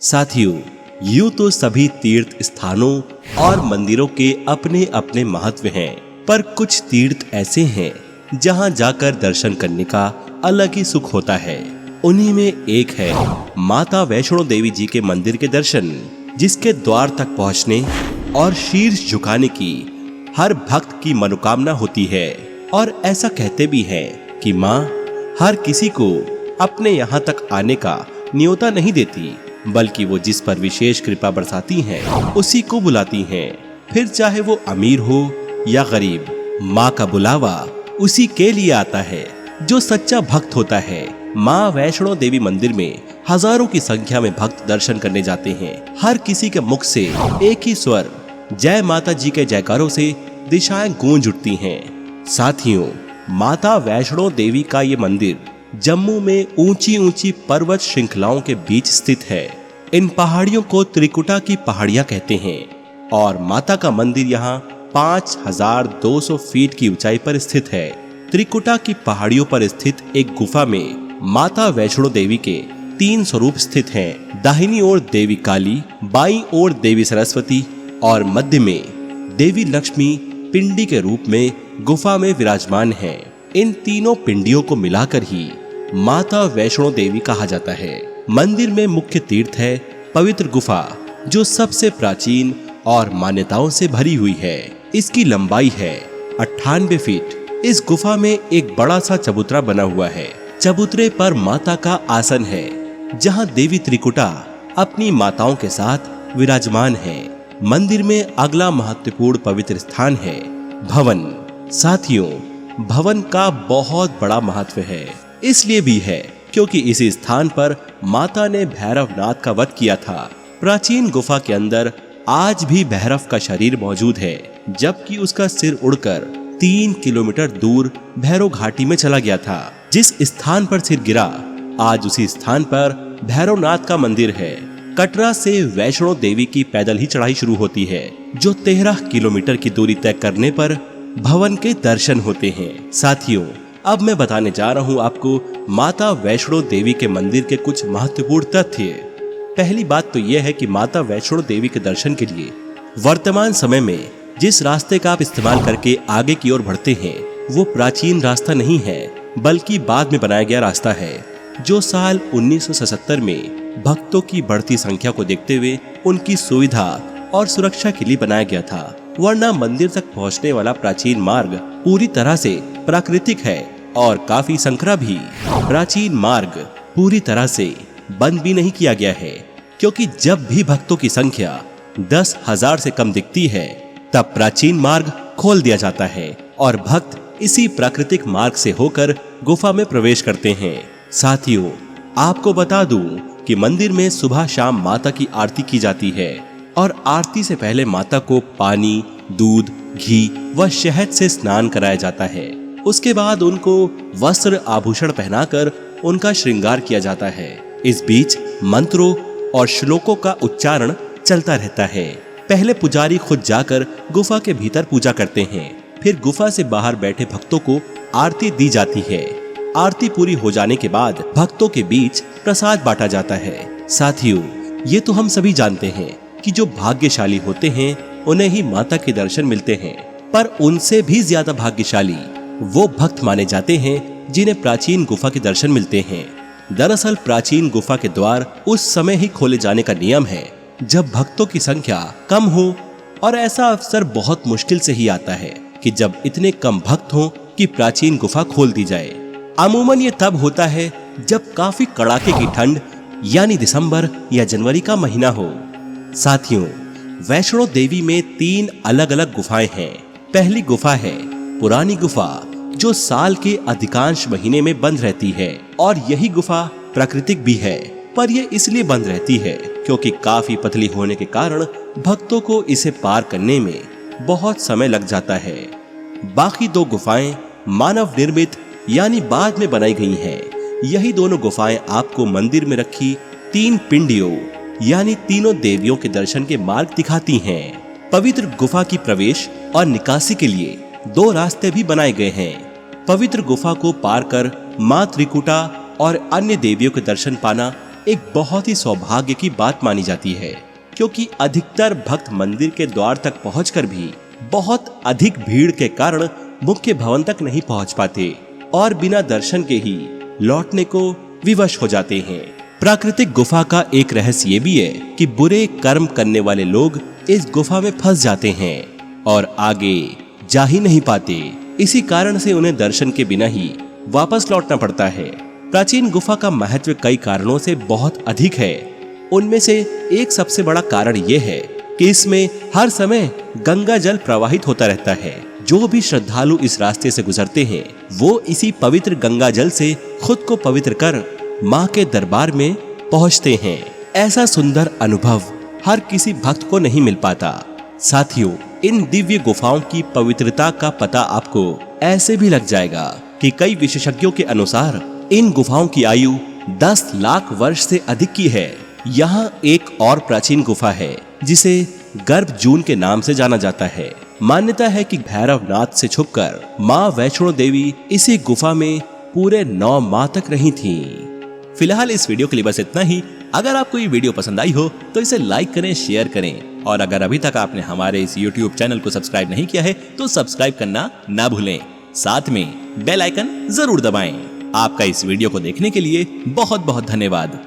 साथियों, यूं तो सभी तीर्थ स्थानों और मंदिरों के अपने अपने महत्व हैं, पर कुछ तीर्थ ऐसे हैं जहां जाकर दर्शन करने का अलग ही सुख होता है। उन्हीं में एक है माता वैष्णो देवी जी के मंदिर के दर्शन, जिसके द्वार तक पहुंचने और शीर्ष झुकाने की हर भक्त की मनोकामना होती है। और ऐसा कहते भी हैं कि माँ हर किसी को अपने यहाँ तक आने का न्योता नहीं देती, बल्कि वो जिस पर विशेष कृपा बरसाती हैं उसी को बुलाती हैं। फिर चाहे वो अमीर हो या गरीब, माँ का बुलावा उसी के लिए आता है जो सच्चा भक्त होता है। माँ वैष्णो देवी मंदिर में हजारों की संख्या में भक्त दर्शन करने जाते हैं। हर किसी के मुख से एक ही स्वर जय माता जी के जयकारों से दिशाएं गूंज उठती हैं। साथियों, माता वैष्णो देवी का ये मंदिर जम्मू में ऊंची ऊंची पर्वत श्रृंखलाओं के बीच स्थित है। इन पहाड़ियों को त्रिकुटा की पहाड़ियां कहते हैं और माता का मंदिर यहाँ 5200 फीट की ऊंचाई पर स्थित है। त्रिकुटा की पहाड़ियों पर स्थित एक गुफा में माता वैष्णो देवी के 3 स्वरूप स्थित हैं। दाहिनी ओर देवी काली, बाईं ओर देवी सरस्वती और मध्य में देवी लक्ष्मी पिंडी के रूप में गुफा में विराजमान है। इन तीनों पिंडियों को मिलाकर ही माता वैष्णो देवी कहा जाता है। मंदिर में मुख्य तीर्थ है पवित्र गुफा, जो सबसे प्राचीन और मान्यताओं से भरी हुई है। इसकी लंबाई है 98 फीट। इस गुफा में एक बड़ा सा चबूतरा बना हुआ है। चबूतरे पर माता का आसन है, जहां देवी त्रिकुटा अपनी माताओं के साथ विराजमान है। मंदिर में अगला महत्वपूर्ण पवित्र स्थान है भवन। साथियों, भवन का बहुत बड़ा महत्व है। इसलिए भी है क्योंकि इसी स्थान पर माता ने भैरवनाथ का वध किया था। प्राचीन गुफा के अंदर आज भी भैरव का शरीर मौजूद है, जबकि उसका सिर उड़कर 3 किलोमीटर दूर भैरव घाटी में चला गया था। जिस स्थान पर सिर गिरा, आज उसी स्थान पर भैरवनाथ का मंदिर है। कटरा से वैष्णो देवी की पैदल ही चढ़ाई शुरू होती है, जो 13 किलोमीटर की दूरी तय करने पर भवन के दर्शन होते हैं। साथियों, अब मैं बताने जा रहा हूँ आपको माता वैष्णो देवी के मंदिर के कुछ महत्वपूर्ण तथ्य। पहली बात तो यह है कि माता वैष्णो देवी के दर्शन के लिए वर्तमान समय में जिस रास्ते का आप इस्तेमाल करके आगे की ओर बढ़ते हैं, वो प्राचीन रास्ता नहीं है, बल्कि बाद में बनाया गया रास्ता है, जो साल 1977 में भक्तों की बढ़ती संख्या को देखते हुए उनकी सुविधा और सुरक्षा के लिए बनाया गया था। वरना मंदिर तक पहुंचने वाला प्राचीन मार्ग पूरी तरह से प्राकृतिक है और काफी संकरा भी। प्राचीन मार्ग पूरी तरह से बंद भी नहीं किया गया है, क्योंकि जब भी भक्तों की संख्या 10,000 से कम दिखती है, तब प्राचीन मार्ग खोल दिया जाता है और भक्त इसी प्राकृतिक मार्ग से होकर गुफा में प्रवेश करते हैं। साथियों, आपको बता दूं कि मंदिर में सुबह शाम माता की आरती की जाती है और आरती से पहले माता को पानी, दूध, घी व शहद से स्नान कराया जाता है। उसके बाद उनको वस्त्र आभूषण पहनाकर उनका श्रृंगार किया जाता है। इस बीच मंत्रों और श्लोकों का उच्चारण चलता रहता है। पहले पुजारी खुद जाकर गुफा के भीतर पूजा करते हैं, फिर गुफा से बाहर बैठे भक्तों को आरती दी जाती है। आरती पूरी हो जाने के बाद भक्तों के बीच प्रसाद बांटा जाता है। साथियों, ये तो हम सभी जानते हैं कि जो भाग्यशाली होते हैं उन्हें ही माता के दर्शन मिलते हैं, पर उनसे भी ज्यादा भाग्यशाली वो भक्त माने जाते हैं जिन्हें प्राचीन गुफा के दर्शन मिलते हैं। दरअसल प्राचीन गुफा के द्वार उस समय ही खोले जाने का नियम है जब भक्तों की संख्या कम हो, और ऐसा अवसर बहुत मुश्किल से ही आता है कि जब इतने कम भक्त हों कि प्राचीन गुफा खोल दी जाए। अमूमन ये तब होता है जब काफी कड़ाके की ठंड यानी दिसंबर या जनवरी का महीना हो। साथियों, वैष्णो देवी में 3 अलग अलग गुफाएं हैं। पहली गुफा है पुरानी गुफा, जो साल के अधिकांश महीने में बंद रहती है, और यही गुफा प्राकृतिक भी है, पर यह इसलिए बंद रहती है क्योंकि काफी पतली होने के कारण भक्तों को इसे पार करने में बहुत समय लग जाता है। बाकी 2 गुफाएं मानव निर्मित यानी बाद में बनाई गई हैं। यही दोनों गुफाएं आपको मंदिर में रखी 3 पिंडियों यानी तीनों देवियों के दर्शन के मार्ग दिखाती हैं। पवित्र गुफा की प्रवेश और निकासी के लिए 2 रास्ते भी बनाए गए हैं। पवित्र गुफा को पार कर मां त्रिकुटा और अन्य देवियों के दर्शन पाना एक बहुत ही सौभाग्य की बात मानी जाती है, क्योंकि अधिकतर भक्त मंदिर के द्वार तक पहुंचकर भी बहुत अधिक भीड़ के कारण मुख्य भवन तक नहीं पहुंच पाते और बिना दर्शन के ही लौटने को विवश हो जाते हैं। प्राकृतिक गुफा का एक रहस्य ये भी है कि बुरे कर्म करने वाले लोग इस गुफा में फंस जाते हैं और आगे जा ही नहीं पाते। इसी कारण से उन्हें दर्शन के बिना ही वापस लौटना पड़ता है। प्राचीन गुफा का महत्व कई कारणों से बहुत अधिक है। उनमें से एक सबसे बड़ा कारण ये है कि इसमें हर समय गंगा जल प्रवाहित होता रहता है। जो भी श्रद्धालु इस रास्ते से गुजरते हैं वो इसी पवित्र गंगा जल से खुद को पवित्र कर माँ के दरबार में पहुँचते हैं। ऐसा सुंदर अनुभव हर किसी भक्त को नहीं मिल पाता। साथियों, इन दिव्य गुफाओं की पवित्रता का पता आपको ऐसे भी लग जाएगा कि कई विशेषज्ञों के अनुसार इन गुफाओं की आयु 10 लाख वर्ष से अधिक की है। यहाँ एक और प्राचीन गुफा है जिसे गर्भ जून के नाम से जाना जाता है। मान्यता है कि भैरवनाथ से छुपकर माँ वैष्णो देवी इसी गुफा में पूरे 9 माह तक रही थीं। फिलहाल इस वीडियो के लिए बस इतना ही। अगर आपको ये वीडियो पसंद आई हो तो इसे लाइक करें, शेयर करें और अगर अभी तक आपने हमारे इस YouTube चैनल को सब्सक्राइब नहीं किया है तो सब्सक्राइब करना ना भूलें। साथ में बेल आइकन जरूर दबाएं। आपका इस वीडियो को देखने के लिए बहुत बहुत धन्यवाद।